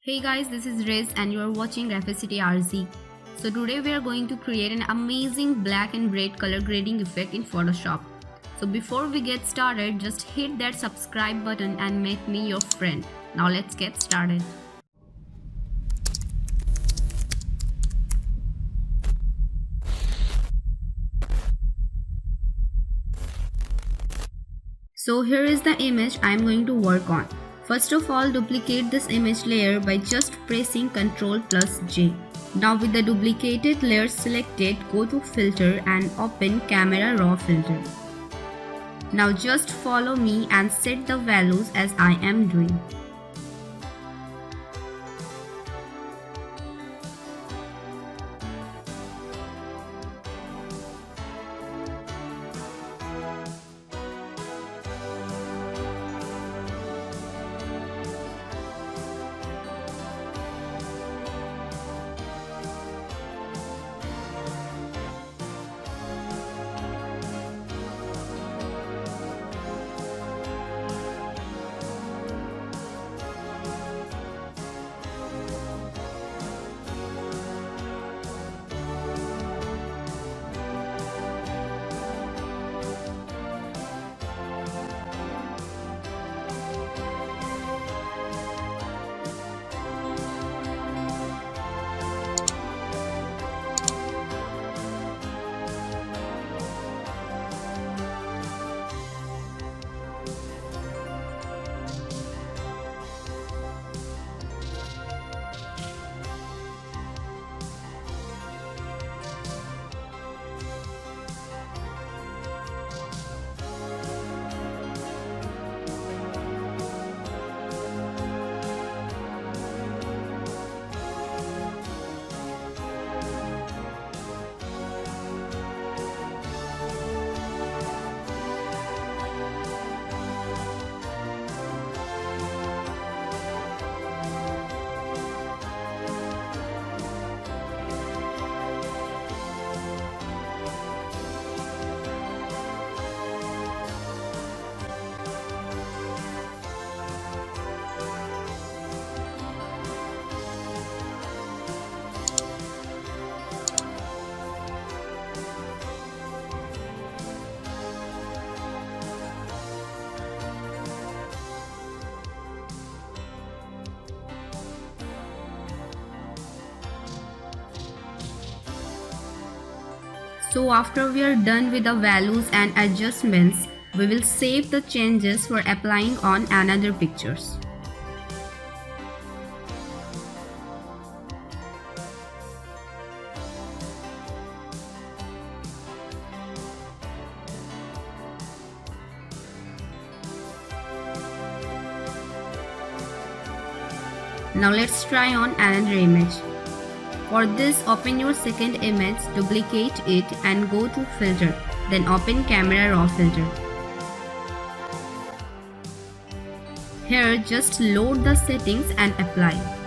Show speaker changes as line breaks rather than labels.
Hey guys, this is Riz and you are watching Graphicity RZ. So today we are going to create an amazing black and red color grading effect in Photoshop. So before we get started, just hit that subscribe button and make me your friend. Now let's get started. So here is the image I am going to work on. First of all, duplicate this image layer by just pressing Ctrl+J. Now with the duplicated layer selected, go to Filter and open Camera Raw Filter. Now just follow me and set the values as I am doing. So after we are done with the values and adjustments, we will save the changes for applying on another pictures. Now let's try on another image. For this, open your second image, duplicate it and go to Filter, then open Camera Raw Filter. Here just load the settings and apply.